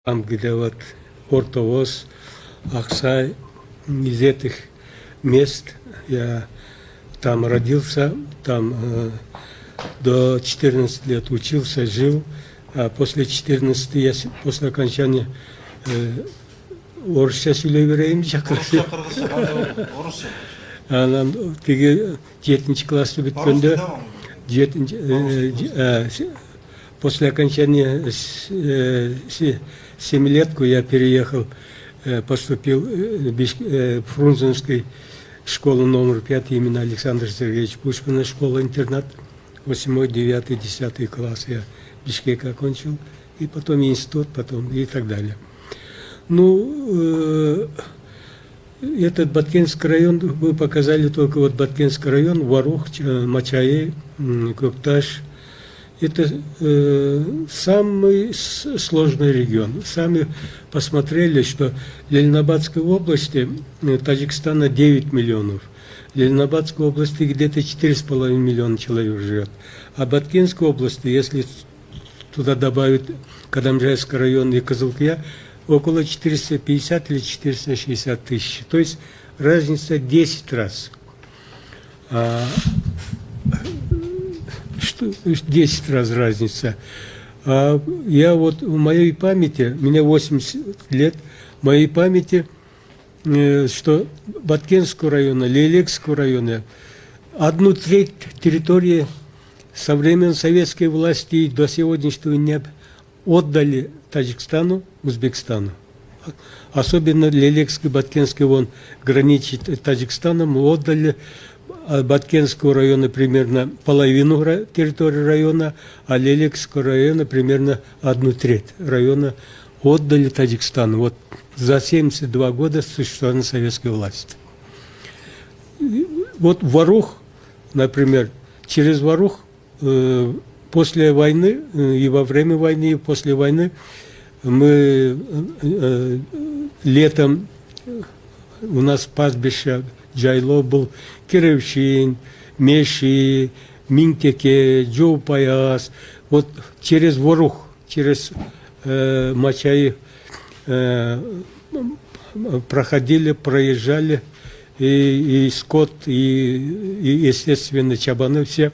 Там, где вот Ортовоз, Аксай, из этих мест я там родился, там до 14 лет учился, жил, а после 14 я после окончания орысша сөйлей берейін шақыршы. Анан тиги 7 классы бүткөндө после окончания 7-летку я переехал, поступил в Фрунзенской школу номер 5 имени Александра Сергеевича Пушкина, школа-интернат, 8, 9, 10 класс я Бишкек окончил, и потом институт, потом и так далее. Ну, этот Баткенский район, вы показали только вот Баткенский район, Варух, Мачаи, Кокташ. Это самый сложный регион. Сами посмотрели, что в Ленинабадской области Таджикистана 9 миллионов. В Ленинабадской области где-то 4,5 миллиона человек живет. А в Баткенской области, если туда добавить Кадамжайский район и Кызылкия, около 450 или 460 тысяч. То есть разница 10 раз. 10 раз разница. Я вот в моей памяти, мне 80 лет, в моей памяти, что Баткенского района, Лейлекского района, 1/3 территории со времен советской власти до сегодняшнего дня отдали Таджикистану, Узбекистану. Особенно Лейлекский, Баткенский, он граничит с Таджикистаном, мы отдали Баткенского района примерно половину территории района, а Лейлекского района примерно 1/3 района отдали Таджикистану. Вот за 72 года существования советской власти. Вот Варух, например, через Варух после войны и во время войны, и после войны мы летом у нас пастбище Джайло был, Кировчин, Меши, Минтеке, Джоупаяс. Вот через Варух, через Мачаи проходили, проезжали и скот, и естественно чабаны все.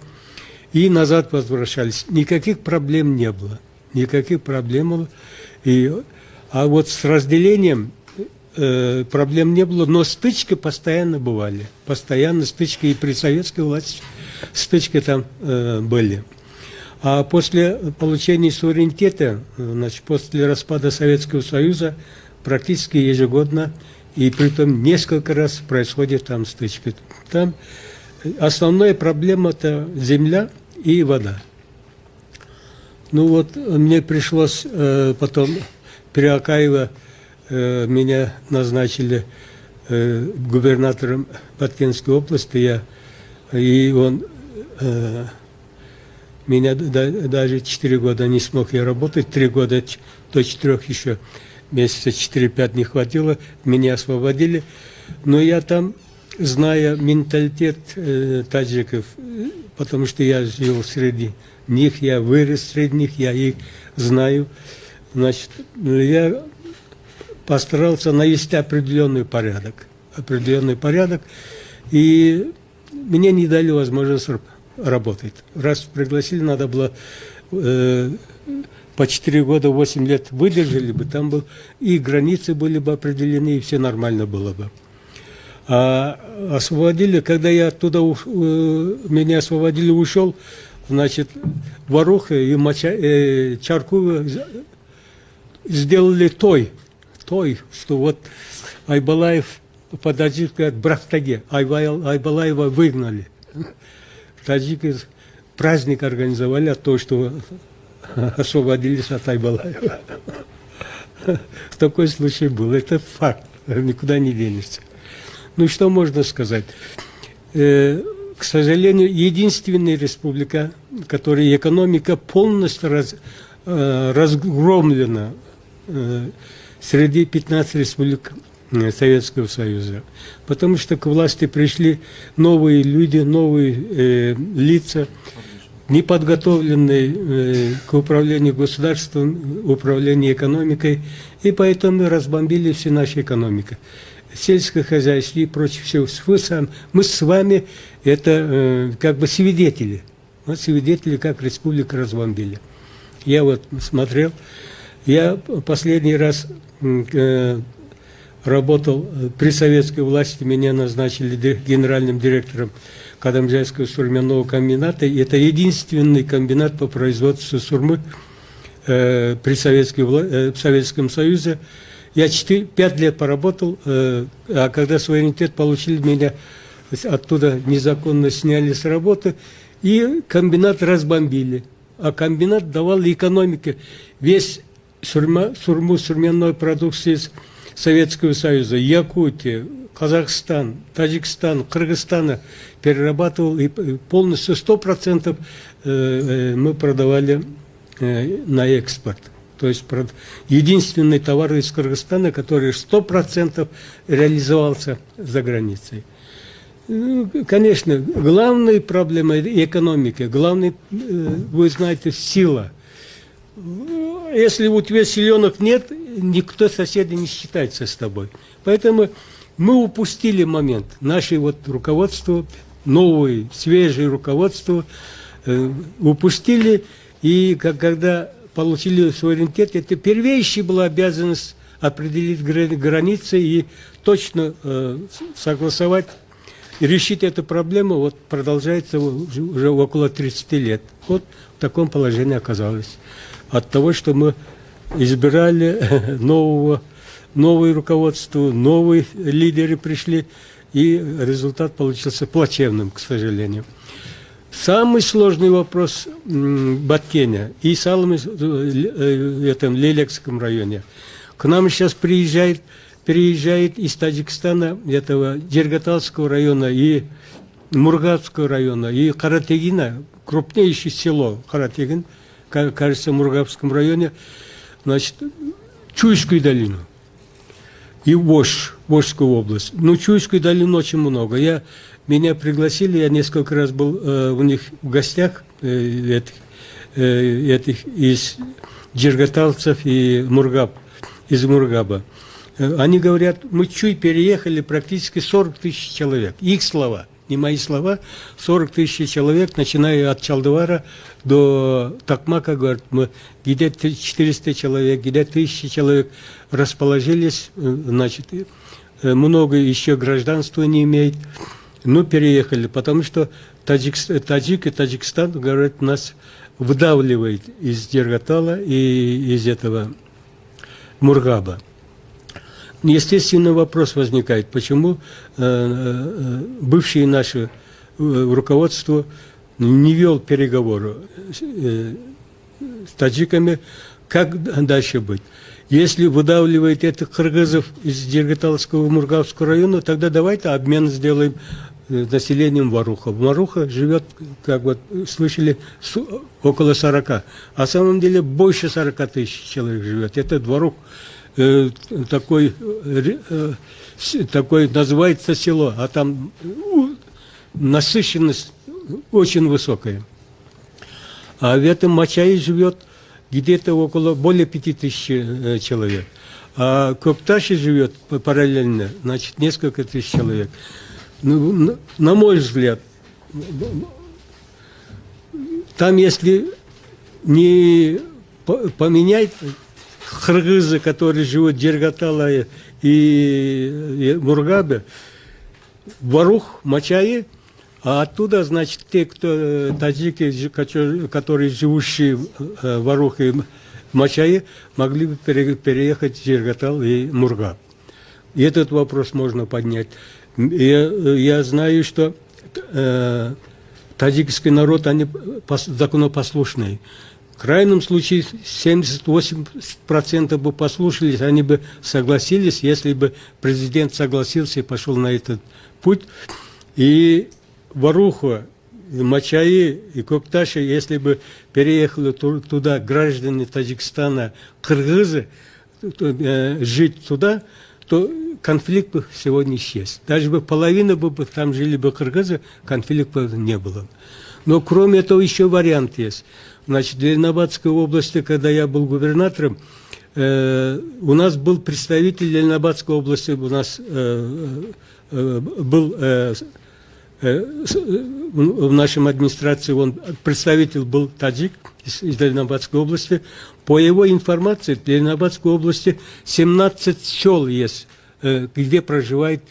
И назад возвращались. Никаких проблем не было. Никаких проблем не было. А вот с разделением проблем не было, но стычки постоянно бывали. Постоянно стычки и при советской власти стычки там были. А после получения суверенитета, значит, после распада Советского Союза, практически ежегодно, и притом несколько раз происходит там стычки. Там основная проблема – это земля и вода. Ну вот, мне пришлось потом Переакаева, меня назначили губернатором Баткенской области, и он меня даже 4 года не смог я работать, 3 года до 4 еще месяца 4-5 не хватило, меня освободили, но я там, зная менталитет таджиков, потому что я жил среди них, я вырос среди них, я их знаю, значит, я постарался навести определенный порядок, и мне не дали возможность работать. Раз пригласили, надо было по 4 года, 8 лет выдержали бы, там бы и границы были бы определены, и все нормально было бы. А освободили, когда я оттуда, меня освободили, ушел, значит, Варуха и Чаркова сделали той, что вот Айбалаев по-таджикски от Брафтаге, Айбалаева выгнали. Таджики праздник организовали от того, что освободились от Айбалаева. Такой случай был, это факт, никуда не денешься. Ну, что можно сказать? К сожалению, единственная республика, которая экономика полностью разгромлена среди 15 республик Советского Союза. Потому что к власти пришли новые люди, новые лица. неподготовленные к управлению государством, управлению экономикой, и поэтому мы разбомбили всю нашу экономику. Сельское хозяйство и прочее все. Мы с вами это как бы свидетели. Вот свидетели, как республику разбомбили. Я вот смотрел, я последний раз работал при советской власти, меня назначили генеральным директором Кадамжайского сурменного комбината. И это единственный комбинат по производству сурмы при в Советском Союзе. Я 5 лет поработал, а когда суверенитет получили, меня оттуда незаконно сняли с работы, и комбинат разбомбили. А комбинат давал экономике весь сурменной продукции из Советского Союза, Якутия, Казахстан, Таджикистан, Кыргызстан перерабатывал, и полностью 100% мы продавали на экспорт. То есть единственный товар из Кыргызстана, который 100% реализовался за границей. Конечно, главная проблема экономики, главная, вы знаете, сила. Если у тебя силенок нет, никто соседи не считается с тобой. Поэтому мы упустили момент. Наше вот руководство, новое, свежее руководство упустили. И когда получили суверенитет, это первейшая была обязанность определить границы и точно согласовать и решить эту проблему. Вот продолжается уже около 30 лет. Вот в таком положении оказалось. От того, что мы избирали новое руководство, новые лидеры пришли, и результат получился плачевным, к сожалению. Самый сложный вопрос Баткеня и самый в этом Лелекском районе. К нам сейчас переезжает из Таджикистана, этого Джергаталского района и Мургабского района, и Каратегина, крупнейшее село Каратегин, кажется, в Мургабском районе, значит, Чуйскую долину и Вошскую область. Ну, Чуйскую долину очень много. Меня пригласили, я несколько раз был у них в гостях, этих из джергаталцев и из Мургаба. Они говорят, мы Чуй переехали практически 40 тысяч человек. Их слова, не мои слова, 40 тысяч человек, начиная от Чалдывара до Такмака, говорят, мы где-то 400 человек, где-то 1000 человек расположились, значит, много еще гражданства не имеет. Ну, переехали, потому что таджик и Таджикистан, говорят, нас выдавливает из Джергатала и из этого Мургаба. Естественно, вопрос возникает, почему бывшее наше руководство не вел переговоры с таджиками, как дальше быть. Если выдавливает этих кыргызов из Джергаталского Мургабского района, тогда давайте обмен сделаем населением Варуха. В Варуха живет, как вот слышали, около 40. А на самом деле больше 40 тысяч человек живет. Этот Варух такой называется село, а там насыщенность очень высокая. А в этом Мачае живет где-то более 5000 человек. А в Кокташе живет параллельно, значит, несколько тысяч человек. Ну, на мой взгляд, там, если не поменять кыргызы, которые живут в Джергатале и Мургабе, Варух, Мачае, а оттуда, значит, те, кто таджики, которые живущие в Варух и Мачае, могли бы переехать в Джергатал и Мургаб. И этот вопрос можно поднять. Я знаю, что таджикский народ, они законопослушные. В крайнем случае 78% бы послушались, они бы согласились, если бы президент согласился и пошел на этот путь. И Варуха, и Мачае, и Кокташе, если бы переехали туда граждане Таджикистана, кыргызы, жить туда, то конфликт бы сегодня исчез. Даже бы половина бы там жили бы кыргызы, конфликта бы не было. Но кроме этого еще вариант есть. Значит, в Ленинабадской области, когда я был губернатором, у нас был представитель Ленинабадской области, у нас был в нашем администрации, представитель был таджик из Ленинабадской области. По его информации, в Ленинабадской области 17 сел есть, где проживают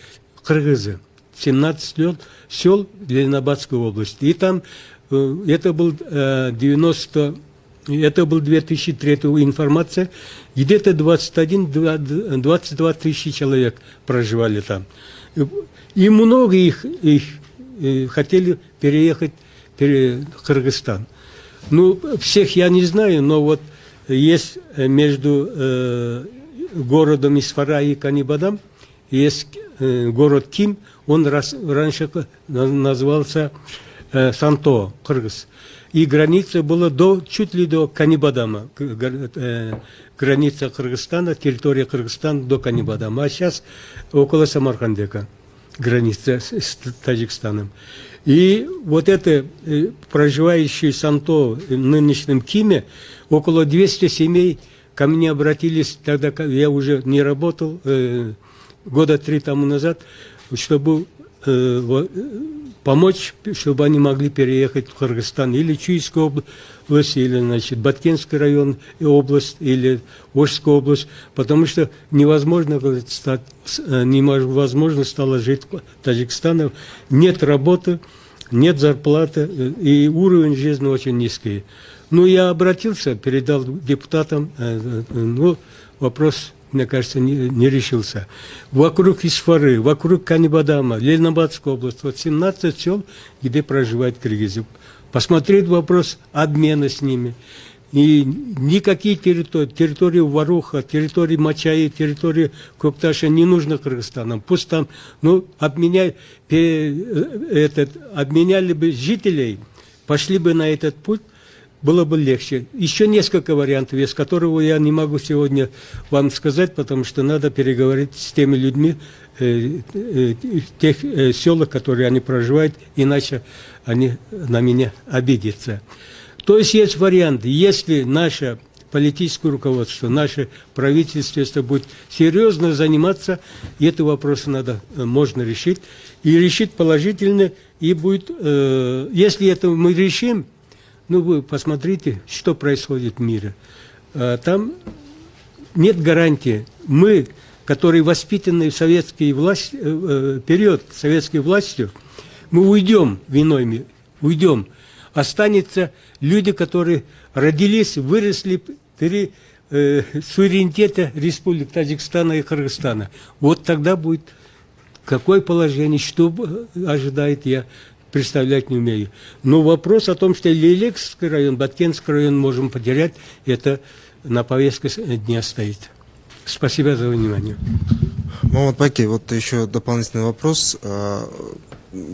кыргызы. 17 сел в Ленинабадской области. И там это был 2003 информация, где-то 22 тысячи человек проживали там. И много их хотели переехать в Кыргызстан. Ну, всех я не знаю, но вот есть между городом Исфара и Канибадам, есть город Ким, он раньше назывался Санто, Кыргыз. И граница была чуть ли до Канибадама, граница Кыргызстана, территория Кыргызстана до Канибадама, а сейчас около Самаркандека, граница с Таджикстаном. И вот это, проживающие в Санто, в нынешнем Киме, около 200 семей ко мне обратились, тогда я уже не работал, года 3 тому назад, чтобы помочь, чтобы они могли переехать в Кыргызстан или Чуйскую область, или, значит, Баткенский район и область, или Ошская область, потому что невозможно стало жить в Таджикистане. Нет работы, нет зарплаты, и уровень жизни очень низкий. Ну, я обратился, передал депутатам, ну, вопрос, мне кажется, не решился. Вокруг Исфары, вокруг Канибадама, Ленинабадская область, вот 17 сел, где проживают киргизы. Посмотреть вопрос обмена с ними. И никакие территории Варуха, территории Мачаи, территории Кокташа не нужно Кыргызстанам. Пусть там, ну, обменяли бы жителей, пошли бы на этот путь, было бы легче. Еще несколько вариантов есть, которого я не могу сегодня вам сказать, потому что надо переговорить с теми людьми, тех селах, которые они проживают, иначе они на меня обидятся. То есть есть варианты. Если наше политическое руководство, наше правительство, если будет серьезно заниматься, эти вопросы можно решить. И решить положительно, и будет, если это мы решим, ну, вы посмотрите, что происходит в мире. Там нет гарантии. Мы, которые воспитаны в советский период, советской властью, мы уйдем виной, уйдем. Останется люди, которые родились, выросли при суверенитете республик Таджикистана и Кыргызстана. Вот тогда будет какое положение, что ожидает, я представлять не умею. Но вопрос о том, что Лилекский район, Баткенский район можем потерять, это на повестке дня стоит. Спасибо за внимание. Мамат Баки, вот еще дополнительный вопрос.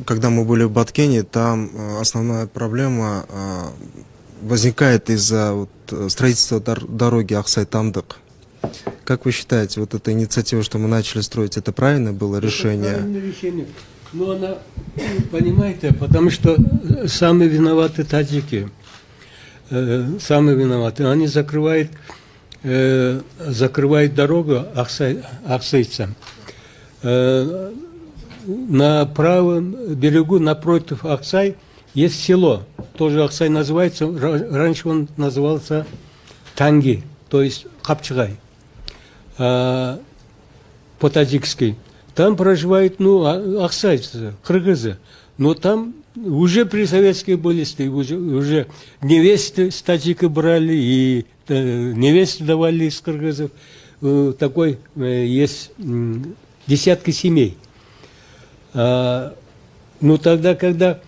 Когда мы были в Баткене, там основная проблема возникает из-за строительства дороги Аксай-Тамдык. Как вы считаете, вот эта инициатива, что мы начали строить, это правильное было решение? Это правильное решение. Но она, понимаете, потому что самые виноваты таджики, самые виноваты. Они закрывают дорогу аксайцам. На правом берегу, напротив Аксай, есть село. Тоже Аксай называется. Раньше он назывался Танги, то есть Капчагай, по-таджикски. Там проживают, аксайцы, кыргызы. Но там уже при советской власти, уже невесты с таджика брали, и невесты давали из кыргызов. Такой есть десятки семей. Но тогда, когда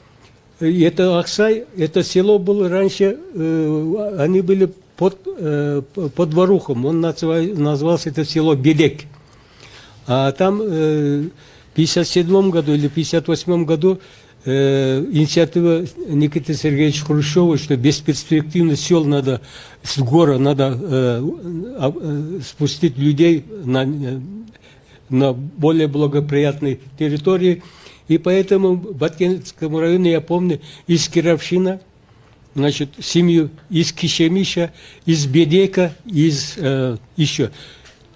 это Аксай, это село было раньше, они были под Варухом, он назывался это село Белек. А там в 1957 году или 1958 году инициатива Никиты Сергеевича Хрущева, что бесперспективно сел надо, с гора надо спустить людей на более благоприятной территории. И поэтому в Баткенском районе, я помню, из Кировщина, значит, семью из Кишемиша, из Бедека, из еще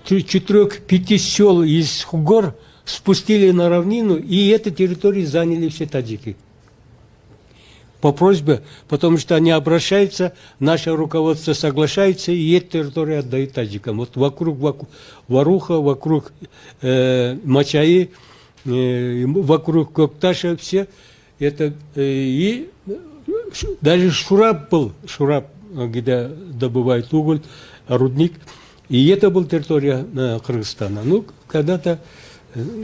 4-5 сел из гор спустили на равнину, и эту территорию заняли все таджики. По просьбе, потому что они обращаются, наше руководство соглашается, и эту территорию отдают таджикам. Вот вокруг Варуха, вокруг Мачаи, вокруг Кокташа, все это. И даже Шураб был, Шураб, где добывают уголь, рудник, и это была территория Кыргызстана. Ну, когда-то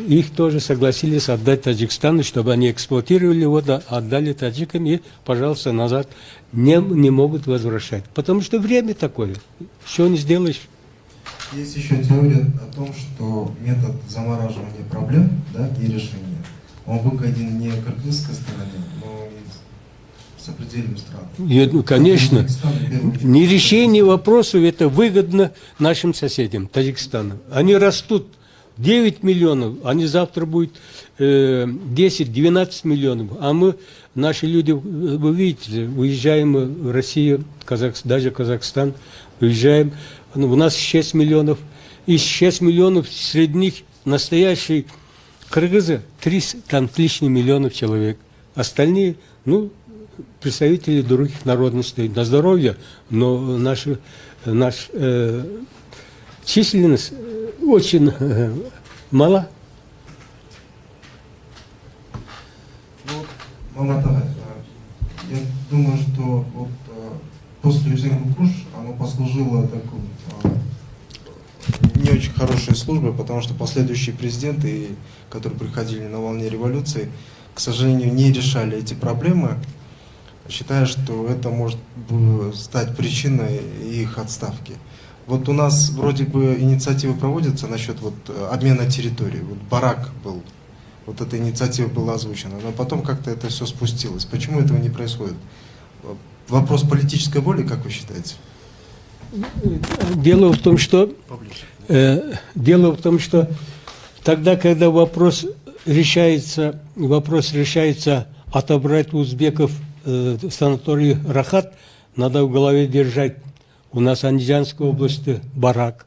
их тоже согласились отдать Таджикстану, чтобы они эксплуатировали его, отдали таджикам и, пожалуйста, назад не могут возвращать. Потому что время такое, что не сделаешь. Есть еще теория о том, что метод замораживания проблем, да, и решения, он выгоден не кыргызской стороне, но и сопредельным странам. Ну, конечно, не решение вопросов, это выгодно нашим соседям, Таджикстану. Они растут. 9 миллионов, они завтра будет 10-12 миллионов. А мы, наши люди, вы видите, уезжаем в Россию, даже Казахстан, уезжаем. У нас 6 миллионов. Из 6 миллионов среди них настоящие кыргызы 300 там, с лишним миллионов человек. Остальные, ну, представители других народностей. На здоровье, но наша численность очень мало. Ну, Мамат Агай, я думаю, что вот, после Юзенко-Куш оно послужило такой не очень хорошей службой, потому что последующие президенты, которые приходили на волне революции, к сожалению, не решали эти проблемы, считая, что это может стать причиной их отставки. Вот у нас вроде бы инициатива проводится насчет вот обмена территории. Вот Барак был, вот эта инициатива была озвучена, но потом как-то это все спустилось. Почему этого не происходит? Вопрос политической воли, как вы считаете? Дело в том, что тогда, когда вопрос решается отобрать у узбеков санаторий Рахат, надо в голове держать. У нас Андижанской области Барак,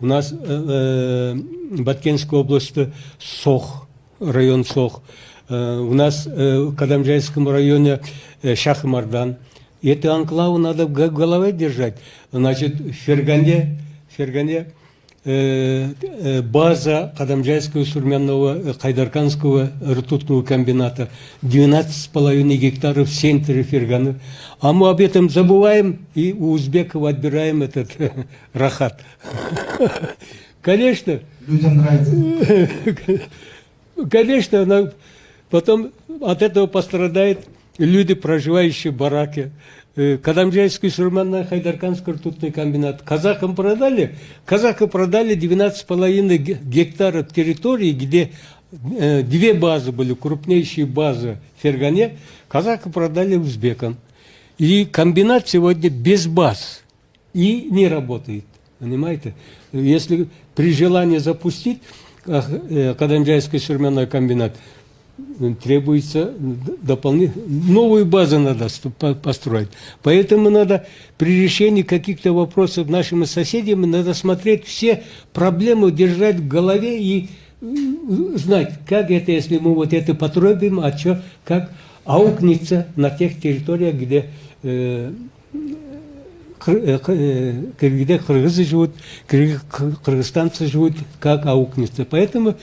у нас Баткенской области Сох, район Сох, у нас в Кадамжайском районе Шах-Мардан. И эти анклавы надо в голове держать. Значит, в Фергане база Кадамжайского сурменного Хайдарканского ртутного комбината 12,5 гектаров в центре Ферганы. А мы об этом забываем и у узбеков отбираем этот Рахат. Конечно. Людям нравится. Конечно, потом от этого пострадают люди, проживающие в бараке. Кадамжайский сурменный Хайдарканский ртутный комбинат. Казахи продали 12,5 гектаров территории, где две базы были, крупнейшие базы в Фергане, казахи продали узбекам. И комбинат сегодня без баз и не работает. Понимаете? Если при желании запустить Кадамжайский сурменный комбинат, требуется новую базу надо построить. Поэтому надо при решении каких-то вопросов нашими соседями надо смотреть все проблемы, держать в голове и знать, как это, если мы вот это потребуем, а что, как аукнется на тех территориях, где кыргызы живут, кыргызстанцы живут, как аукнется. Поэтому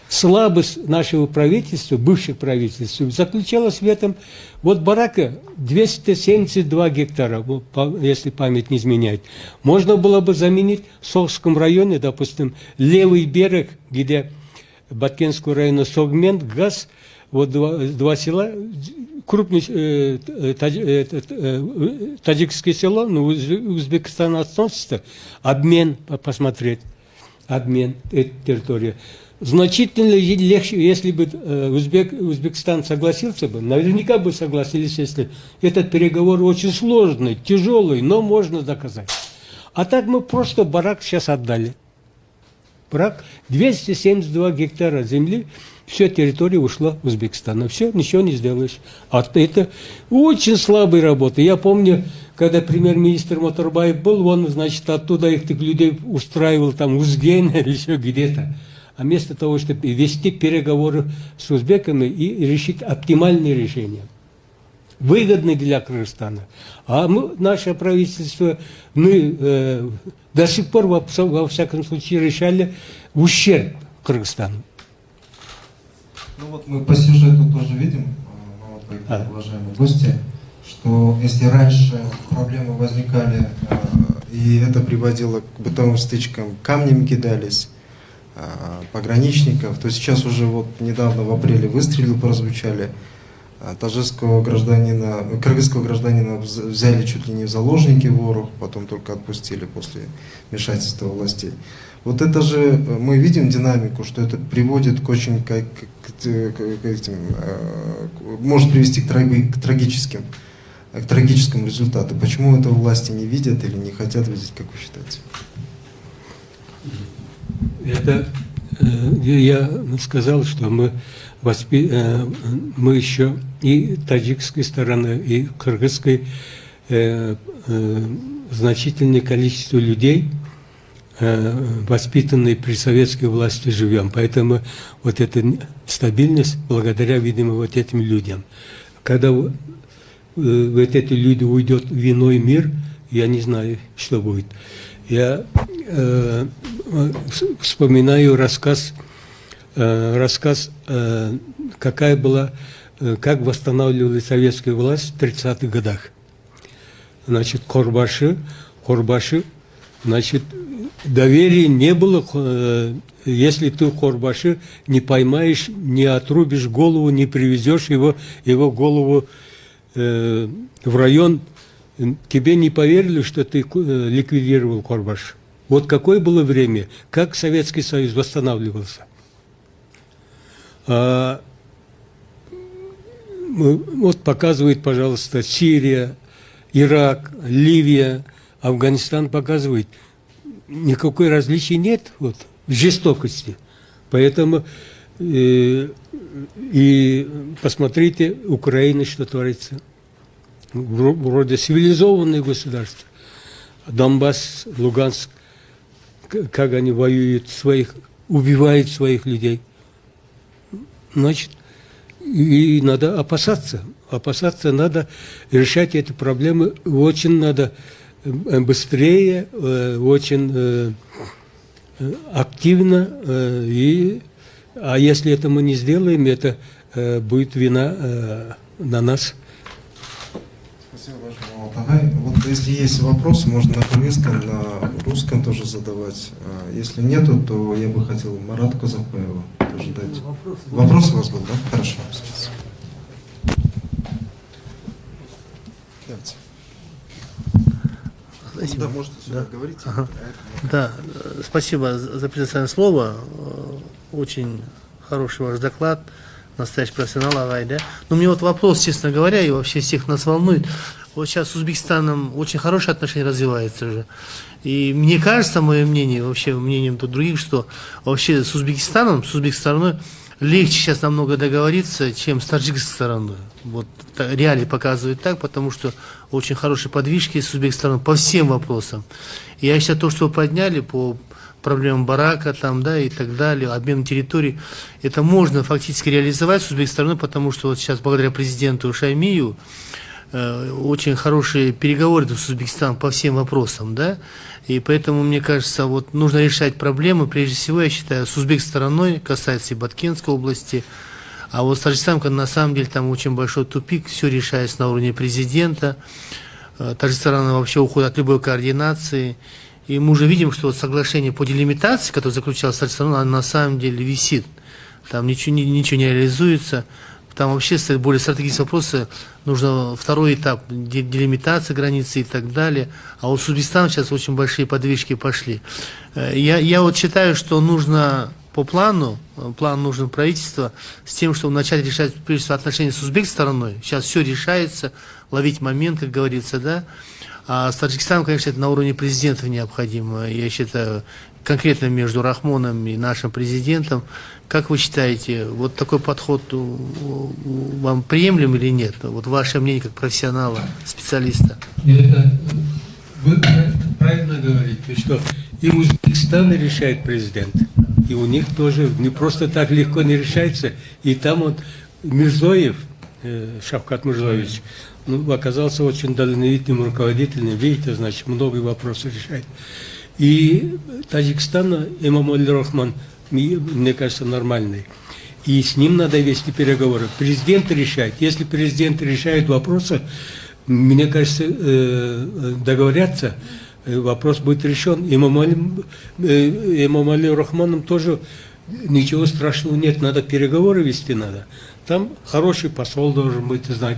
слабость нашего правительства, бывших правительств, заключалась в этом. Вот Барака 272 гектара, если память не изменяет. Можно было бы заменить в Сохском районе, допустим, левый берег, где Баткенского района Согмент, Газ, вот два села, крупное таджикское село, но Узбекистан относится, обмен посмотреть, обмен этой территории. Значительно легче, если бы Узбекистан согласился бы, наверняка бы согласились, если этот переговор очень сложный, тяжелый, но можно доказать. А так мы просто барак сейчас отдали. Праг, 272 гектара земли, все территория ушла в Узбекистан. Все, ничего не сделаешь. А это очень слабая работа. Я помню, когда премьер-министр Моторбаев был, он, значит, оттуда этих людей устраивал там в Узгене или еще где-то. А вместо того, чтобы вести переговоры с узбеками и решить оптимальные решения, выгодные для Кыргызстана. А наше правительство, мы до сих пор, во всяком случае, решали в ущерб Кыргызстану. Ну вот мы по сюжету тоже видим, уважаемые гости, что если раньше проблемы возникали, и это приводило к бытовым стычкам, камнями кидались, пограничников, то сейчас уже вот недавно в апреле выстрелы прозвучали, кыргызского гражданина взяли чуть ли не в заложники воров, потом только отпустили после вмешательства властей. Вот это же мы видим динамику, что это приводит к очень может привести к трагическому результату. Почему это власти не видят или не хотят видеть, как вы считаете? Это я сказал, что мы еще и таджикской стороны, и кыргызской значительное количество людей, воспитанные при советской власти, живем. Поэтому вот эта стабильность благодаря, видимо, вот этим людям. Когда вот эти люди уйдут в иной мир, я не знаю, что будет. Я вспоминаю рассказ, какая была, как восстанавливали советскую власть в 30-х годах. Значит, Корбаши, значит, доверия не было, если ты Корбаши не поймаешь, не отрубишь голову, не привезешь его голову в район, тебе не поверили, что ты ликвидировал Корбаш. Вот какое было время, как Советский Союз восстанавливался. Вот показывает, пожалуйста, Сирия, Ирак, Ливия, Афганистан показывает. Никакой различия нет вот, в жестокости. Поэтому и посмотрите, Украина, что творится. Вроде цивилизованное государство. Донбасс, Луганск, как они воюют, убивают своих людей. Значит, и надо опасаться. Опасаться надо, решать эти проблемы очень надо быстрее, очень активно. А если это мы не сделаем, это будет вина на нас. Спасибо большое. Вот если есть вопрос, можно на кыргызском, на русском тоже задавать. Если нету, то я бы хотел Марату Казакбаеву тоже дать. Вопрос у вас был, да? Хорошо. Давайте. Спасибо. Да, можете сюда говорить. Ага. Да, спасибо за предоставленное слово. Очень хороший ваш доклад. Настоящий профессионал, Агай, да? Но мне вот вопрос, честно говоря, и вообще всех нас волнует. Вот сейчас с Узбекистаном очень хорошие отношения развиваются же. И мне кажется, мое мнение, вообще мнением других, что вообще с узбекской стороной легче сейчас намного договориться, чем с таджикской стороной. Вот реалии показывают так, потому что очень хорошие подвижки с узбекской стороны по всем вопросам. И я считаю, то, что вы подняли по проблемам барака там, да, и так далее, обмен территорий, это можно фактически реализовать с узбекской стороны, потому что вот сейчас благодаря президенту Шаймию очень хорошие переговоры с Узбекистаном по всем вопросам, да, и поэтому, мне кажется, вот нужно решать проблемы, прежде всего, я считаю, с узбекской стороной, касается и Баткенской области, а вот с Таджикистаном, на самом деле, там очень большой тупик, все решается на уровне президента, Таджикистан вообще уходит от любой координации, и мы уже видим, что вот соглашение по делимитации, которое заключалось с Таджикистаном, оно на самом деле висит, там ничего не реализуется. Там вообще стоят более стратегические вопросы, нужно второй этап, делимитация границы и так далее. А у Узбекистана сейчас очень большие подвижки пошли. Я вот считаю, что нужно по план нужен правительство с тем, чтобы начать решать, прежде всего, отношения с узбекской стороной. Сейчас все решается, ловить момент, как говорится, да. А с Таджикистаном, конечно, это на уровне президентов необходимо. Я считаю, конкретно между Рахмоном и нашим президентом. Как вы считаете, вот такой подход вам приемлем или нет? Вот ваше мнение как профессионала, специалиста. Вы правильно говорите, что и Узбекистан решает президент, и у них тоже не просто так легко не решается. И там вот Мирзоев, Шавкат Мирзоевич, оказался очень дальновидным руководителем, видите, значит, много вопросов решает. И Таджикистан, Эмомали Рахмон, мне кажется, нормальный. И с ним надо вести переговоры. Президент решает. Если президент решает вопросы, мне кажется, договорятся, вопрос будет решен. Эмомали Рахмоном тоже ничего страшного нет. Надо переговоры вести надо. Там хороший посол должен быть, знать.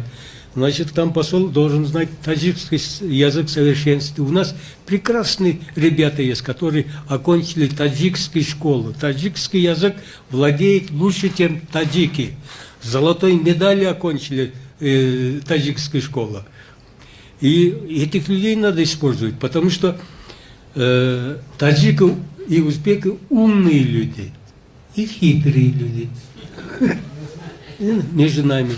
Значит, там посол должен знать таджикский язык в совершенстве. У нас прекрасные ребята есть, которые окончили таджикские школы. Таджикский язык владеет лучше, чем таджики. Золотой медали окончили таджикскую школу. И этих людей надо использовать, потому что таджики и узбеки умные люди и хитрые люди. Между нами.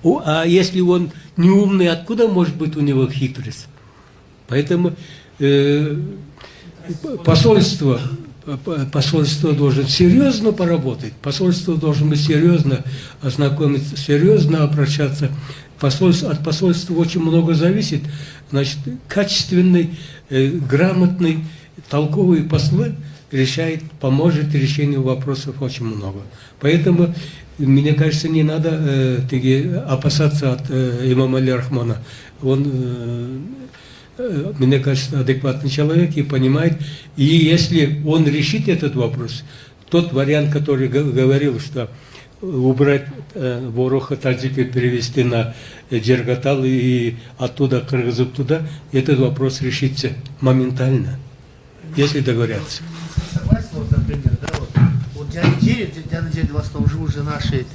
А если он не умный, откуда может быть у него хитрость? Поэтому посольство должно серьезно поработать, посольство должно быть серьезно ознакомиться, серьезно обращаться. От посольства очень много зависит. Значит, качественный, грамотный, толковый послы поможет решению вопросов очень много. Поэтому, мне кажется, не надо опасаться от Эмомали Рахмона. Он, мне кажется, адекватный человек и понимает. И если он решит этот вопрос, тот вариант, который говорил, что убрать Вороха таджика, перевести на Джергатал и оттуда кыргызов туда, этот вопрос решится моментально, если договорятся. Согласен, вот, например, да, вот дядя Джерри, в основном живут же наши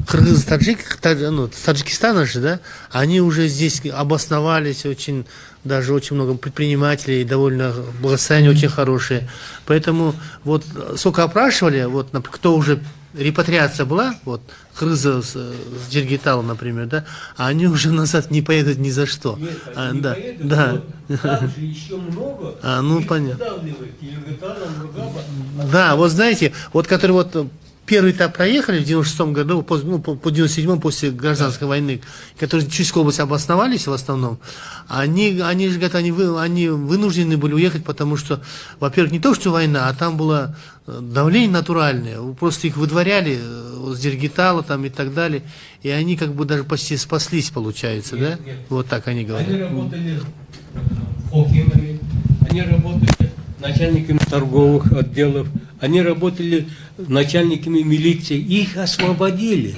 кыргызы, Таджикистана же, да, они уже здесь обосновались, даже очень много предпринимателей, довольно благосостояние очень хорошее. Поэтому вот сколько опрашивали, вот, кто уже репатриация была, вот, кыргызы с Джергитала, например, да, а они уже назад не поедут ни за что. Нет, они не да, поедут, да. Там же еще много. Понятно. Да, вот знаете, вот которые вот первый этап проехали в 96-м году, по 97-м, после гражданской войны, которые в Чуйской области обосновались в основном, они же говорят, они вынуждены были уехать, потому что, во-первых, не то, что война, а там было давление натуральное, просто их выдворяли с Джергитала там и так далее, и они как бы даже почти спаслись, получается, нет, да? Нет. Вот так они говорят. Они работали хоккейными, они работали начальниками торговых отделов, они работали начальниками милиции, их освободили.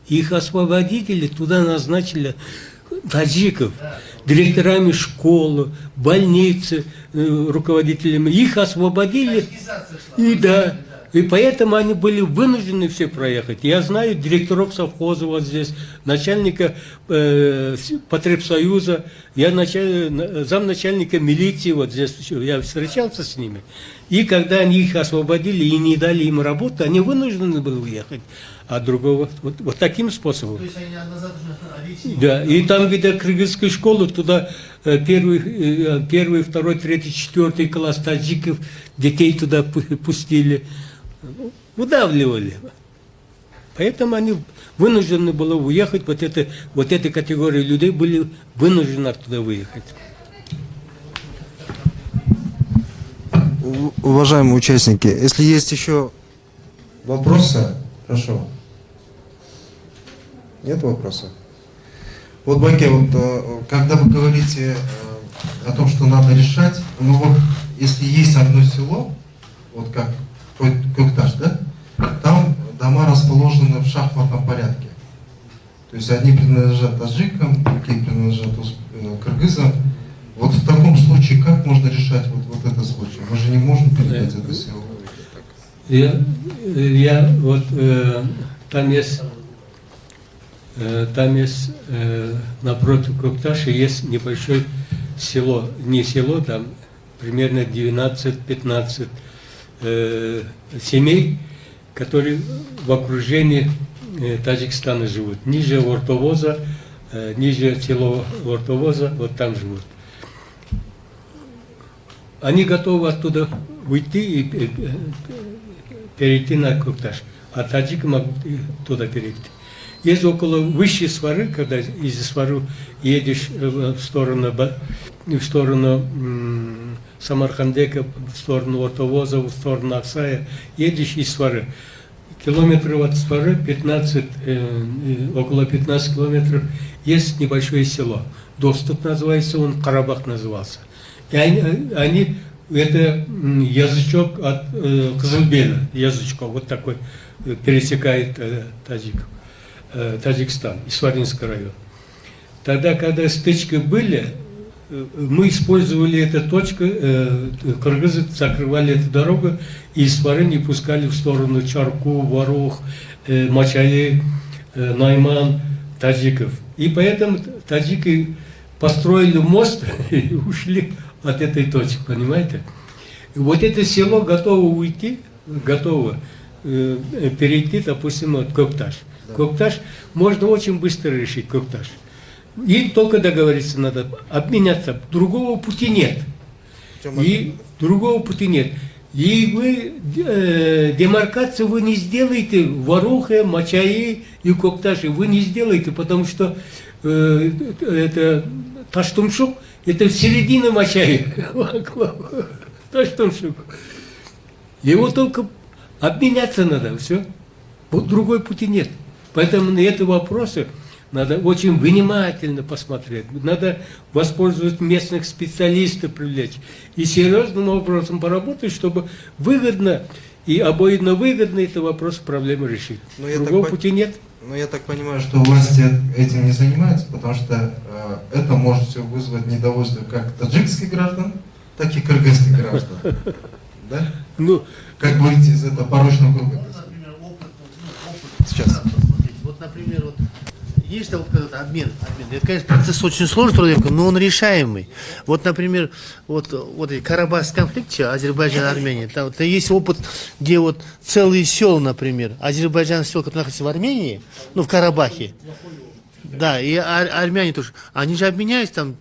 Их освободители туда назначили таджиков, директорами школы, больницы, руководителями. Их освободили. И поэтому они были вынуждены все проехать. Я знаю директоров совхоза вот здесь, начальника Потребсоюза, я замначальника милиции вот здесь, я встречался с ними. И когда они их освободили и не дали им работу, они вынуждены были уехать. А другого, вот таким способом. То есть они назад уже... Да, и там, где кыргызская школа, туда первый, второй, третий, четвертый класс таджиков, детей туда пустили. Выдавливали. Поэтому они вынуждены были уехать, вот эта категория людей были вынуждены оттуда выехать. Уважаемые участники, если есть еще вопросы, прошу. Нет вопросов? Вот, Баке, вот, когда вы говорите о том, что надо решать, вот, если есть одно село, вот как Кокташ, да, там дома расположены в шахматном порядке. То есть одни принадлежат таджикам, другие принадлежат кыргызам. Вот в таком случае как можно решать вот этот случай? Мы же не можем передать это село. Там есть напротив Кокташи есть небольшое село, не село, там примерно 12-15 семей, которые в окружении Таджикистана живут. Ниже Ортовоза, ниже село Ортовоза, вот там живут. Они готовы оттуда уйти и перейти на Кокташ, а таджики могут туда перейти. Есть около высшей Свары, когда из Свары едешь в сторону Самархандека, в сторону Ортовоза, в сторону Аксая, едешь из Свары. Километров от Свары, около 15 километров, есть небольшое село. Доступ называется, он Карабах назывался. И они это язычок от Кызылбеля, язычков, вот такой, пересекает Таджикистан, Исваринский район. Тогда, когда стычки были, мы использовали эту точку, кыргызы закрывали эту дорогу, и из Свары не пускали в сторону Чарку, Варух, Мачаи, Найман, таджиков. И поэтому таджики построили мост и ушли от этой точки, понимаете? И вот это село готово уйти, готово перейти, допустим, от Кокташ. Кокташ можно очень быстро решить, Кокташ. И только договориться надо, обменяться. Другого пути нет. Другого пути нет. И вы демаркацию вы не сделаете в Варухе, Мачаи и Кокташе. Вы не сделаете, потому что это Таштумшук, это середина Мачаи. Таштумшук. Его только обменяться надо, все. Вот другой пути нет. Поэтому на эти вопросы надо очень внимательно посмотреть. Надо воспользоваться местных специалистов, привлечь. И серьезным образом поработать, чтобы выгодно и обоюдно выгодно этот вопрос, проблему решить. Другого пути нет. Но я так понимаю, что власти этим не занимаются, потому что это может все вызвать недовольство как таджикских граждан, так и кыргызских граждан. Да? Ну, как выйти из этого порочного круга? Сейчас. Вот, например, вот есть вот этот обмен. Это, конечно, процесс очень сложный, но он решаемый. Вот, например, вот и Карабахский конфликт, Азербайджан, Армения, там вот, есть опыт, где вот целые села, например, Азербайджан сел, которые находятся в Армении, ну, в Карабахе, да, и армяне тоже, они же обменялись там,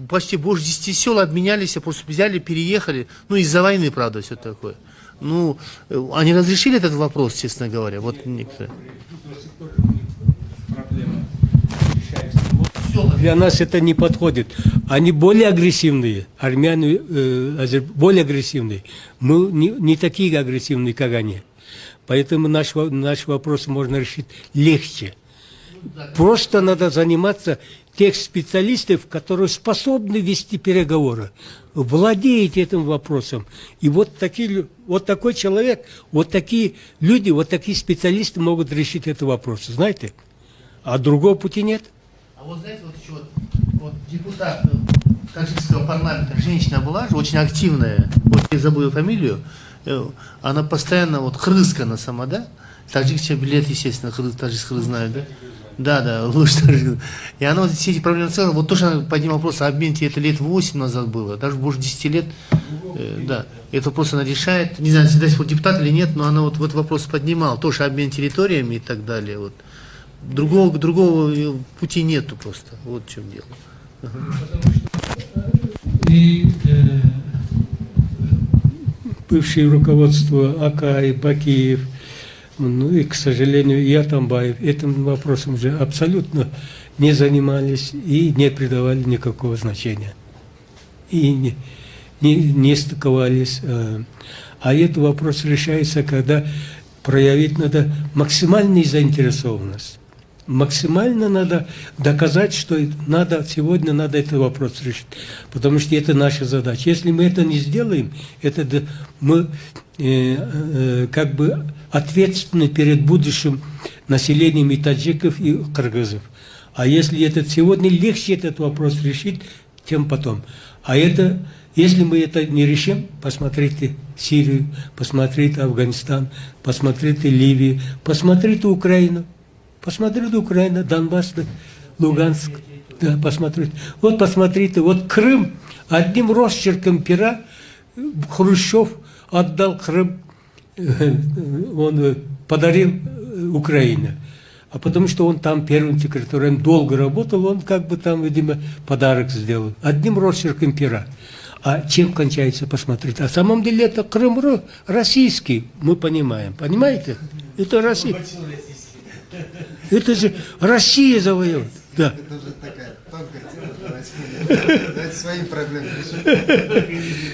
почти больше 10 сел обменялись, просто взяли, переехали, ну, из-за войны, правда, все такое. Ну, они разрешили этот вопрос, честно говоря, вот некоторые. Для нас это не подходит. Они более агрессивные, армяне более агрессивные. Мы не такие агрессивные, как они. Поэтому наш вопрос можно решить легче. Просто надо заниматься тех специалистов, которые способны вести переговоры, владеют этим вопросом. И вот такой человек, вот такие люди, вот такие специалисты могут решить этот вопрос. Знаете? А другого пути нет. А вот знаете, вот еще вот депутат таджикского парламента, женщина была же очень активная, вот я забыл ее фамилию, она постоянно, вот хрызка она сама, да? Таджикский билет, естественно, таджикский знают, да? Да, лучше. И она вот все эти проблемы целые, вот тоже она поднимала вопрос о обмене, это лет 8 назад было, даже больше 10 лет, да. Это вопрос она решает, не знаю, всегда вот депутат или нет, но она вот вопрос поднимала, тоже обмен территориями и так далее, вот. Другого пути нету просто. Вот в чем дело. И бывшее руководство АК и Бакиев, ну и, к сожалению, и Атамбаев этим вопросом уже абсолютно не занимались и не придавали никакого значения. И не стыковались. А этот вопрос решается, когда проявить надо максимальную заинтересованность. Максимально надо доказать, что сегодня надо этот вопрос решить. Потому что это наша задача. Если мы это не сделаем, мы как бы ответственны перед будущим населением и таджиков, и кыргызов. А если сегодня легче этот вопрос решить, тем потом. Если мы это не решим, посмотрите Сирию, посмотрите Афганистан, посмотрите Ливию, посмотрите Украину. Посмотрите Украина, Донбасс, Луганск. Да, посмотрите. Вот посмотрите, вот Крым одним росчерком пера Хрущев отдал Крым, он подарил Украине. А потому что он там первым секретарем долго работал, он как бы там, видимо, подарок сделал. Одним росчерком пера. А чем кончается, посмотрите. А на самом деле это Крым российский, мы понимаем. Понимаете? Это Россия. Это же Россия завоевала. Да. Это уже такая тонкая тема, давайте свои проблемы решим.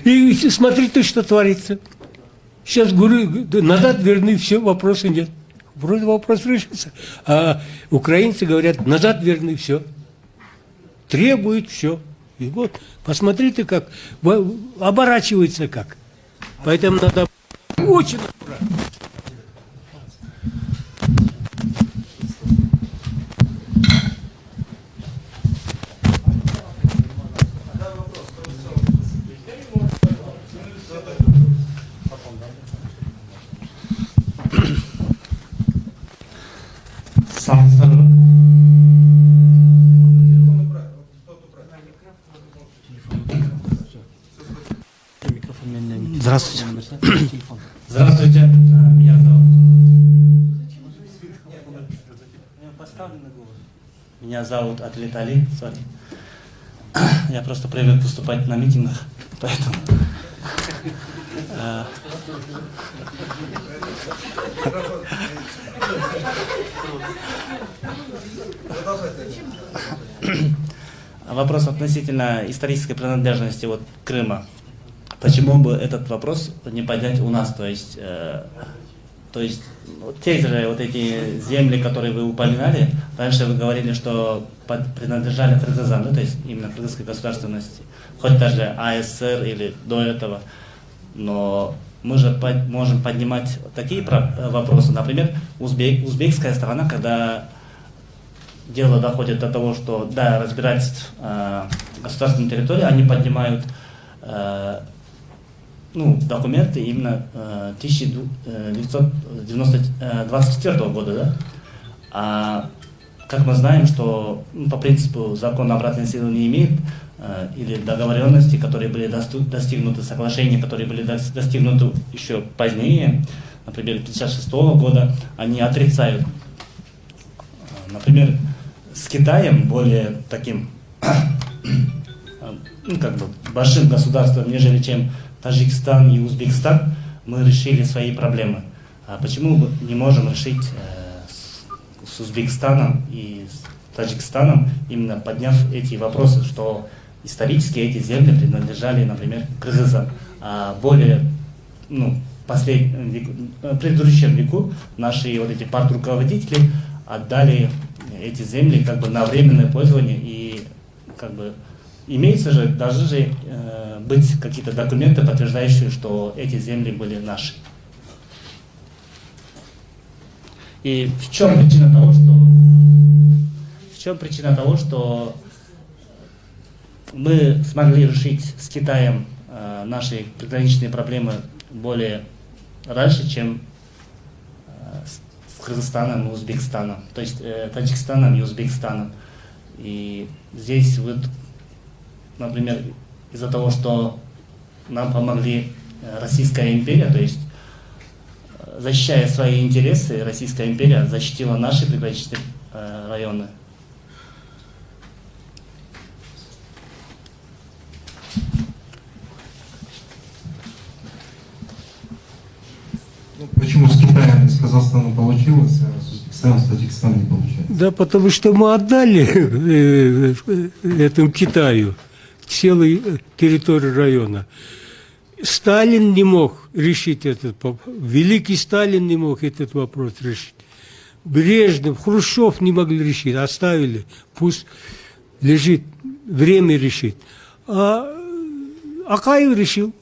И смотрите, что творится. Сейчас говорю, назад верны, все, вопроса нет. Вроде вопрос решится. А украинцы говорят, назад верны, все. Требуют, все. И вот, посмотрите, как оборачивается как. Поэтому надо очень аккуратно. Здравствуйте. Здравствуйте. Меня зовут. Меня зовут Атлет Али. Я просто привык выступать на митингах, поэтому. Вопрос относительно исторической принадлежности Крыма. Почему бы этот вопрос не поднять у нас? То есть те же эти земли, которые вы упоминали, раньше вы говорили, что принадлежали Кыргызам, да, то есть именно кыргызской государственности, хоть даже АССР или до этого. Но мы же можем поднимать такие вопросы. Например, узбекская сторона, когда дело доходит до того, что да, разбирательств государственной территории, они поднимают документы именно 1924 года, да? А как мы знаем, что по принципу закон обратной силы не имеет, или договоренности, которые были достигнуты, соглашения, которые были достигнуты еще позднее, например, 1956 года, они отрицают. Например, с Китаем, более таким большим государством, нежели чем Таджикистан и Узбекистан, мы решили свои проблемы. А почему мы не можем решить с Узбекистаном и с Таджикистаном, именно подняв эти вопросы, что исторически эти земли принадлежали, например, кыргызам, а более, предыдущем веку наши эти партруководители отдали эти земли на временное пользование, и имеется же, должны же быть какие-то документы, подтверждающие, что эти земли были наши. И в чем причина того, что мы смогли решить с Китаем наши приграничные проблемы более раньше, чем с Кыргызстаном и Узбекистаном, то есть Таджикистаном и Узбекистаном. И здесь например, из-за того, что нам помогли Российская империя, то есть защищая свои интересы, Российская империя защитила наши приграничные районы. Почему с Китаем и с Казахстаном получилось, а с Узбекистаном, с Таджикистаном не получается? Да, потому что мы отдали этому Китаю целую территорию района. Сталин не мог решить этот вопрос. Великий Сталин не мог этот вопрос решить. Брежнев, Хрущев не могли решить. Оставили. Пусть лежит. Время решит. А Акаев решил.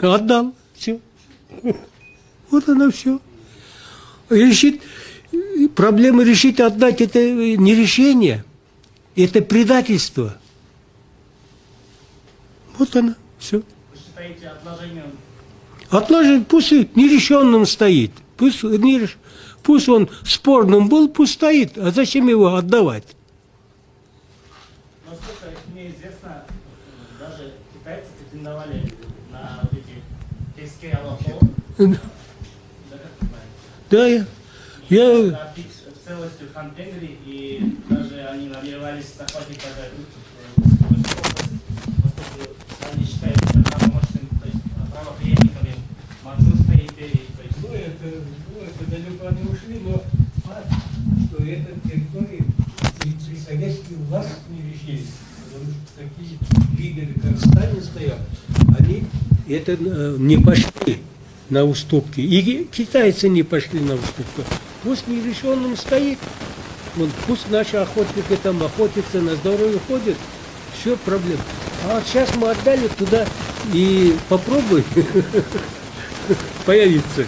Отдал. Все. Вот оно все. Решит. Проблемы решить, отдать, это не решение. Это предательство. Вот оно. Все. Вы считаете отложением? Отложить, пусть нерешенным стоит. Пусть он спорным был, пусть стоит. А зачем его отдавать? Насколько мне известно, даже китайцы претендовали на эти Скорее, алло. Да, я Отбить целостью Хан Тенгри, и даже они намеревались захватить даже поскольку они считаются правомочным, то есть правопреемниками Манчжурской империи. То есть, это далеко они ушли, но факт, что эта территория при советской власти не решили. Потому что такие лидеры, как Сталин стоял, они это не пошли на уступки. И китайцы не пошли на уступки. Пусть нерешенным стоит. Вон, пусть наши охотники там охотятся, на здоровье ходят. Все проблем. А вот сейчас мы отдали туда и попробуй появиться.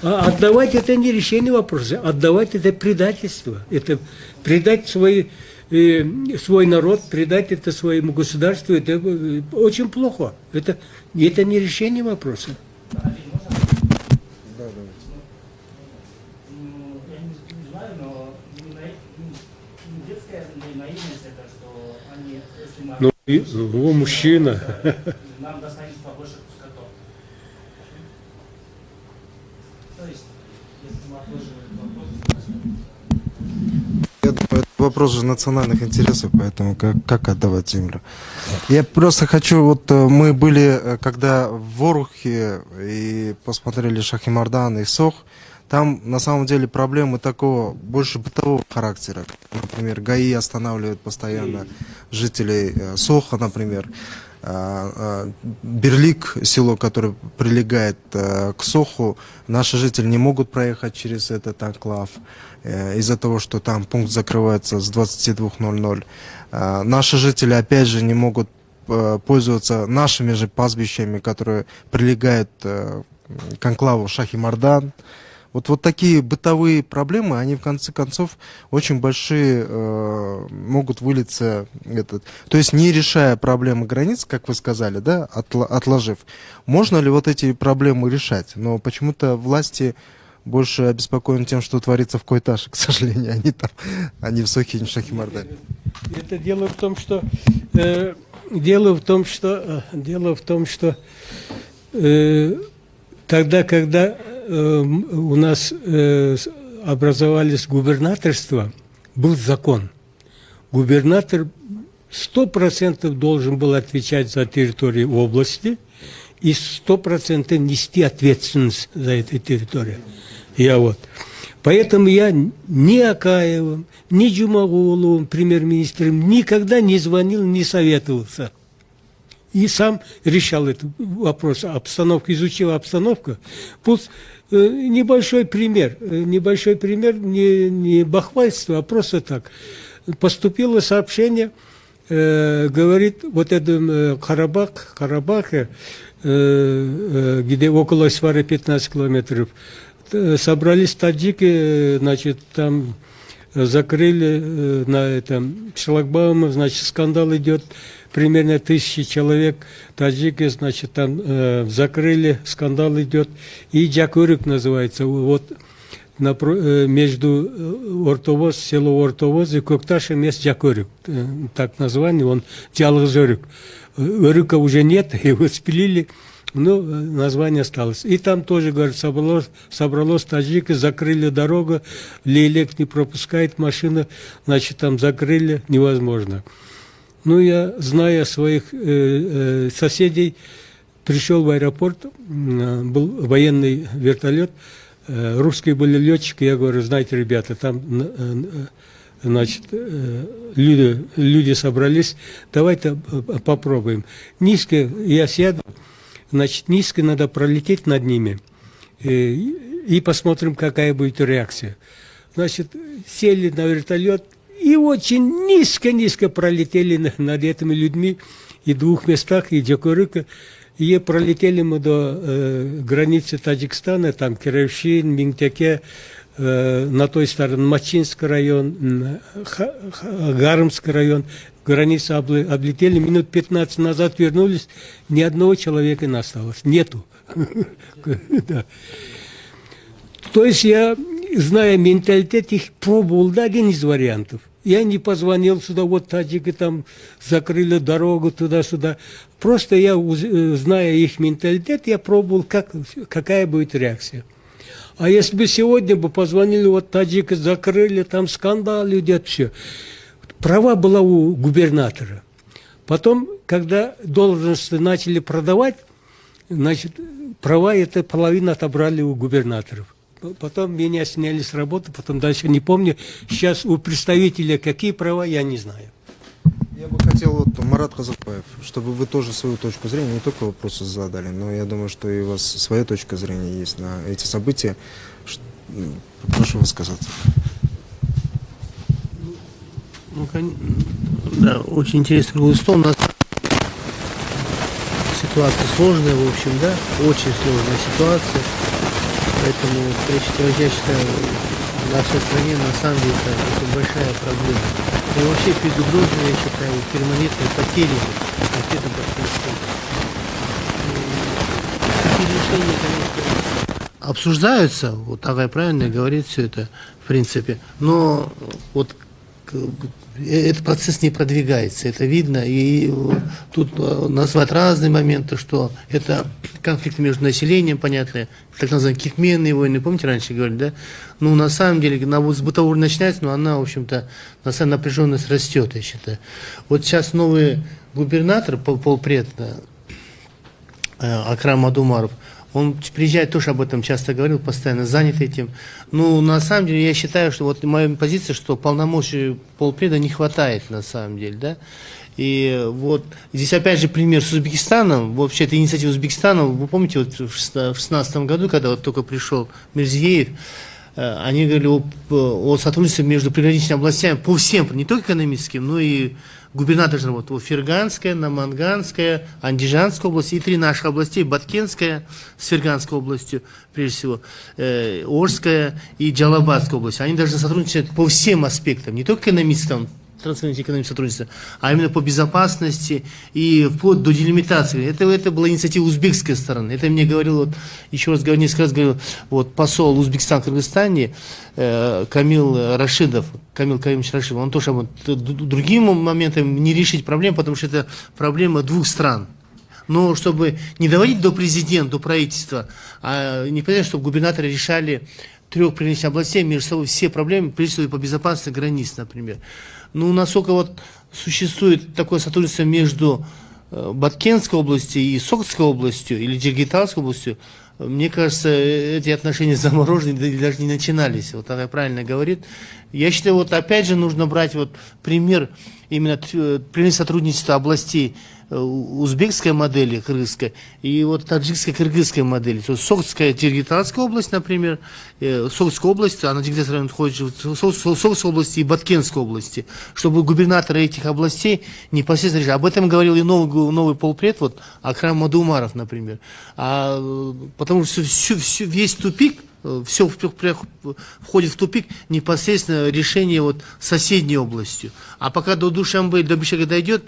А отдавать это не решение вопроса, отдавать это предательство. Это предать свой народ, предать это своему государству, это очень плохо. Это не решение вопроса. я не знаю, но не детская наивность это, что они, если мы Мужчина. нам достанется побольше пускотов. То есть, если мы отложим этот вопрос, Я думаю, это вопрос же национальных интересов, поэтому как отдавать землю. Я просто хочу, вот мы были, когда в Орухе и посмотрели Шахимардан и Сох, там на самом деле проблемы такого больше бытового характера. Например, ГАИ останавливают постоянно жителей Соха, например. Берлик, село, которое прилегает к Соху, наши жители не могут проехать через этот анклав из-за того, что там пункт закрывается с 22:00. Наши жители, опять же, не могут пользоваться нашими же пастбищами, которые прилегают к анклаву Шахимардан. Вот такие бытовые проблемы, они в конце концов очень большие могут вылиться. То есть не решая проблемы границ, как вы сказали, да, отложив, можно ли вот эти проблемы решать? Но почему-то власти больше обеспокоены тем, что творится в Куйташе, к сожалению, они в Сохе и Шахимардане. Это дело в том, что тогда, когда у нас образовались губернаторства, был закон. Губернатор 100% должен был отвечать за территорию области и 100% нести ответственность за эту территорию. Поэтому я ни Акаевым, ни Джумагуловым, премьер-министром, никогда не звонил, не советовался. И сам решал этот вопрос обстановки, изучил обстановку. Пусть небольшой пример, не бахвальство, а просто так. Поступило сообщение, говорит, вот это Карабахе, где около Свары 15 километров, собрались таджики, значит, там закрыли на этом шлагбауме, значит, скандал идет. Примерно 1000 человек, таджики, значит, там закрыли, скандал идет. И Джакурик называется, вот между Ортовоз, село Ортовоз и Кокташем есть Джакурик. Так название, он Джалгзорик. Орюка уже нет, его спилили, но название осталось. И там тоже, говорят, собралось таджики, закрыли дорогу, лелек не пропускает машина, значит, там закрыли, невозможно. Ну, я, зная своих соседей, пришел в аэропорт, был военный вертолет, русские были летчики, я говорю, знаете, ребята, там, значит, люди собрались, давайте попробуем. Низко, я сяду, значит, низко надо пролететь над ними и посмотрим, какая будет реакция. Значит, сели на вертолет, и очень низко-низко пролетели над этими людьми, и в 2 местах, и Джакурика, и пролетели мы до границы Таджикистана, там Кировщин, Минтяке, на той стороне Мачинский район, Гармский район, границу облетели, минут 15 назад вернулись, ни одного человека не осталось, нету. То есть я, зная менталитет, их пробовал, да, один из вариантов. Я не позвонил сюда, вот таджики там закрыли дорогу туда-сюда. Просто я, зная их менталитет, я пробовал, какая будет реакция. А если бы сегодня бы позвонили, вот таджики закрыли, там скандал идет, все. Права была у губернатора. Потом, когда должности начали продавать, значит, права это половина отобрали у губернаторов. Потом меня сняли с работы, потом дальше не помню. Сейчас у представителя какие права, я не знаю. Я бы хотел, вот, Марат Казакбаев, чтобы вы тоже свою точку зрения, не только вопросы задали, но я думаю, что и у вас своя точка зрения есть на эти события. Прошу высказаться. Ну, да, очень интересный круглый стол. У нас ситуация сложная, в общем, да, очень сложная ситуация. Поэтому я считаю, в нашей стране на самом деле это большая проблема. И вообще предугроза, я считаю, перманентной потери конкретно Башкирской. Такие решения, конечно, обсуждаются, вот Агай правильно говорит все это, в принципе, но вот этот процесс не продвигается, это видно, и тут назвать разные моменты, что это конфликт между населением, понятно, так называемые кикменные войны, помните, раньше говорили, да? Ну, на самом деле, с бытового уровня начинается, но она, в общем-то, на самом деле напряженность растет, я считаю. Вот сейчас новый губернатор, полпред, Акрам Адумаров, он приезжает, тоже об этом часто говорил, постоянно занят этим. Ну, на самом деле, я считаю, что вот моя позиция, что полномочий полпреда не хватает, на самом деле, да. И вот здесь опять же пример с Узбекистаном. Вообще, это инициатива Узбекистана. Вы помните, вот в 2016 году, когда вот только пришел Мирзиеев, они говорили о сотрудничестве между приграничными областями по всем, не только экономическим, но и губернатор вот, Ферганская, Наманганская, Андижанская область и 3 наших областей, Баткенская с Ферганской областью, прежде всего, Орская и Джалабадская область. Они должны сотрудничать по всем аспектам, не только экономическим, транснациональное экономическое сотрудничество, а именно по безопасности и вплоть до делимитации. Это была инициатива узбекской стороны. Это мне говорил, вот, еще раз говорю, несколько раз говорил, вот, посол Узбекистана в Кыргызстане Камил Каримович Рашидов. Он тоже вот, другим моментом не решить проблему, потому что это проблема 2 стран. Но чтобы не доводить до президента, до правительства, а не понятно, чтобы губернаторы решали 3 приграничных областей между собой все проблемы, прежде всего по безопасности границ, например. Ну, насколько вот существует такое сотрудничество между Баткенской областью и Сокотской областью, или Джигиталской областью, мне кажется, эти отношения заморожены и даже не начинались. Вот она правильно говорит. Я считаю, вот опять же нужно брать вот пример именно сотрудничества областей узбекской модели, кыргызской, и вот таджикской, кыргызской модели. То есть Сокотская, Джигиталская область, например, Сокотская область, она Джигиталский район входит в Сокотской области и Баткенской области, чтобы губернаторы этих областей непосредственно решали. Об этом говорил и новый полпред, вот Акрам Адумаров, например. Потому что весь тупик, все входит в тупик непосредственно решение вот соседней областью. А пока до Душанбе, до Бишкека дойдет,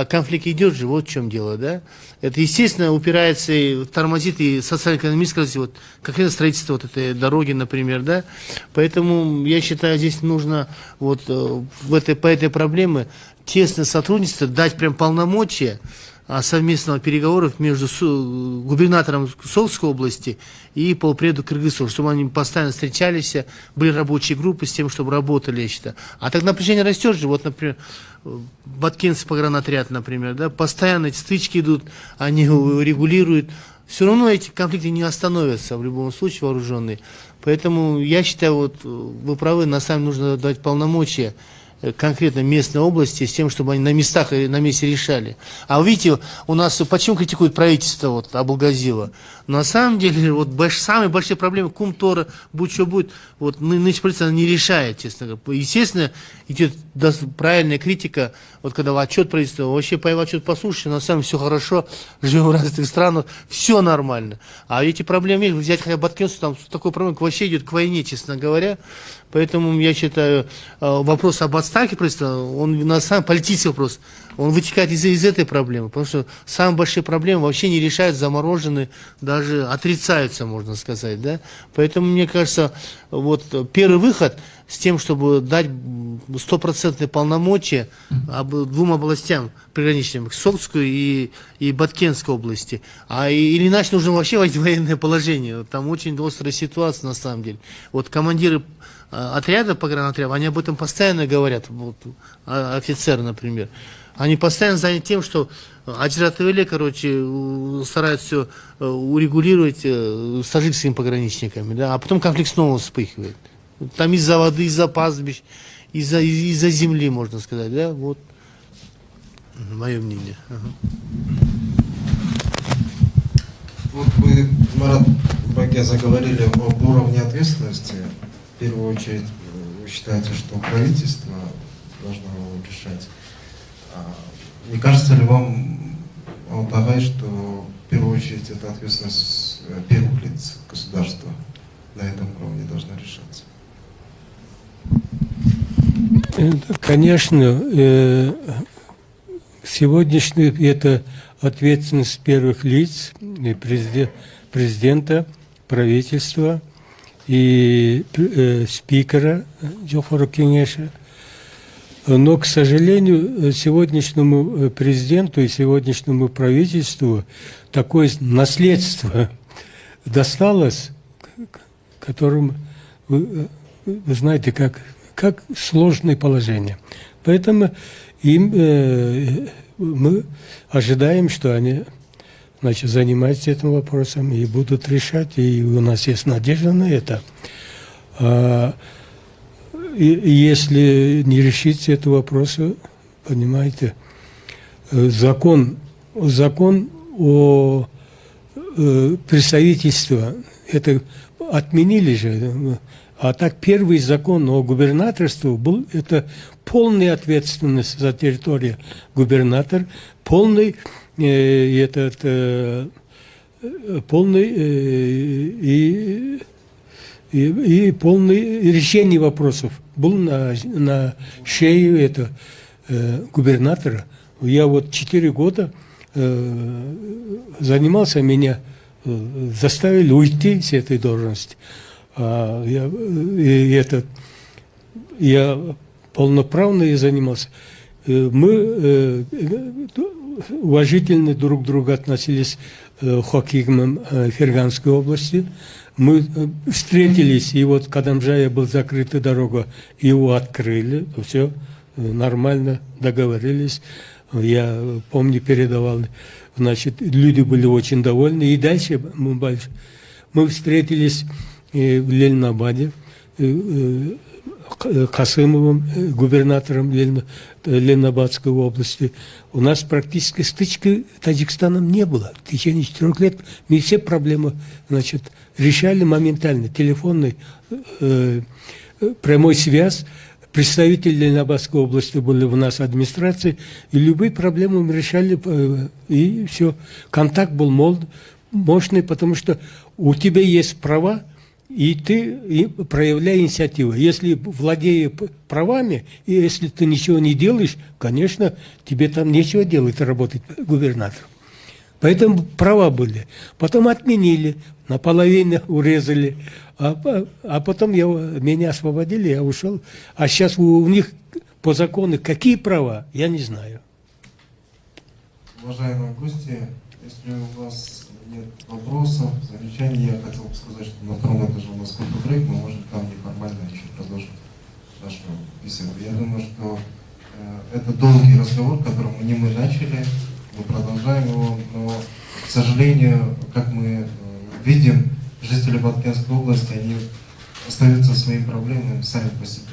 конфликт идет же, вот в чем дело, да. Это, естественно, упирается и тормозит и социально-экономическое развитие, вот, как это строительство вот этой дороги, например, да. Поэтому, я считаю, здесь нужно вот по этой проблеме тесное сотрудничество, дать прям полномочия совместного переговоров между губернатором Сокотской области и полпреду Кыргызстана, чтобы они постоянно встречались, были рабочие группы с тем, чтобы работали, я считаю. А так напряжение растет же, вот, например, Баткенский погранотряд, например, да, постоянно эти стычки идут, они регулируют. Все равно эти конфликты не остановятся в любом случае вооруженные. Поэтому я считаю, вот вы правы, на самом деле нужно дать полномочия конкретно местной области с тем, чтобы они на местах и на месте решали. А вы видите, у нас почему критикуют правительство вот, Абулгазиева? На самом деле, вот самые большие проблемы Кумтора, будь что будет, вот нынешнее правительство не решает, честно говоря. Естественно, идет правильная критика, вот когда отчет правительства, вообще по отчет послушайте, на самом деле все хорошо, живем в разных странах, все нормально. А эти проблемы есть, взять хотя бы Баткенцу, там такой проблем вообще идет к войне, честно говоря. Поэтому я считаю, вопрос об отставке правительства, он на самом деле политический вопрос. Он вытекает из этой проблемы, потому что самые большие проблемы вообще не решают, заморожены, даже отрицаются, можно сказать, да. Поэтому, мне кажется, вот первый выход с тем, чтобы дать стопроцентные полномочия двум областям приграничным, Сокскую и Баткенской области. Или иначе нужно вообще вводить военное положение. Там очень острая ситуация на самом деле. Вот командиры отряда, погранотряда, они об этом постоянно говорят, вот, офицеры, например. Они постоянно заняты тем, что Аджратовеле, стараются все урегулировать с таджикскими пограничниками, да, а потом конфликт снова вспыхивает. Там из-за воды, из-за пастбищ, из-за земли, можно сказать, да, вот мое мнение. Вот вы, Марат Баге, заговорили об уровне ответственности. В первую очередь, вы считаете, что правительство должно его решать. Не кажется ли вам, Алтагай, что в первую очередь это ответственность первых лиц государства на этом уровне должна решаться? Конечно, сегодняшний это ответственность первых лиц, президента, правительства и спикера Джохора Кенеша. Но, к сожалению, сегодняшнему президенту и сегодняшнему правительству такое наследство досталось, которым вы знаете, как сложное положение. Поэтому мы ожидаем, что они занимаются этим вопросом и будут решать, и у нас есть надежда на это. И если не решить эти вопросы, понимаете, закон о представительстве, это отменили же. А так первый закон о губернаторстве был, это полная ответственность за территорию губернатор, полный полное решение вопросов был на шее губернатора. Я вот 4 года занимался, меня заставили уйти с этой должности. Я полноправно занимался. Мы уважительно друг к другу относились к хоккеям Ферганской области. Мы встретились, и вот Кадамжая был закрыта дорога, его открыли, все нормально, договорились. Я помню, передавал, люди были очень довольны. И дальше мы встретились в Ленинабаде, Касымовым, губернатором Ленинабадской области. У нас практически стычки с Таджикистаном не было. В течение 4 лет мы все проблемы решали моментально. Телефонный, прямой связь. Представители Ленинабадской области были в нас администрации, и любые проблемы мы решали, и все. Контакт был мощный, потому что у тебя есть права, и ты проявляй инициативу. Если владея правами, и если ты ничего не делаешь, конечно, тебе там нечего делать, работать губернатором. Поэтому права были. Потом отменили, наполовину урезали, а потом меня освободили, я ушел. А сейчас у них по закону какие права, я не знаю. Уважаемые гости, если у вас нет вопросов, замечаний, я хотел бы сказать, что на 2-м этаже у нас кофе-брейк, мы можем там неформально еще продолжить нашу беседу. Я думаю, что это долгий разговор, который не мы начали, мы продолжаем его, но, к сожалению, как мы видим, жители Баткенской области, они остаются своими проблемами сами по себе.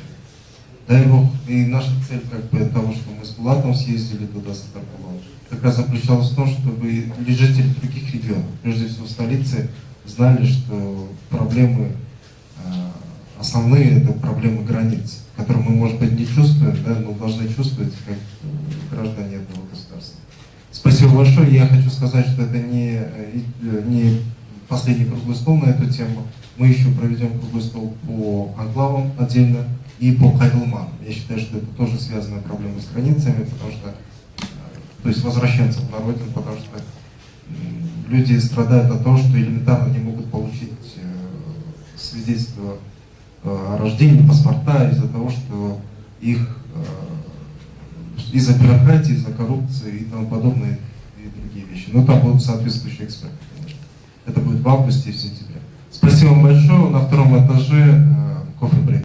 Дай Бог, и наша цель того, что мы с Булатом съездили туда, с Атаркулом, как раз заключалась в том, чтобы жители других регионов, прежде всего столицы, знали, что проблемы основные – это проблемы границ, которые мы, может быть, не чувствуем, да, но должны чувствовать как граждане этого государства. Спасибо большое. Я хочу сказать, что это не последний круглый стол на эту тему. Мы еще проведем круглый стол по анклавам отдельно и по Кайгылману. Я считаю, что это тоже связанная проблема с границами, потому что то есть возвращаться на родину, потому что люди страдают от того, что элементарно не могут получить свидетельство о рождении, паспорта из-за того, что их из-за бюрократии, из-за коррупции и тому подобное и другие вещи. Но там будут соответствующие эксперты, конечно. Это будет в августе и в сентябре. Спасибо вам большое. На втором этаже кофе-брейк.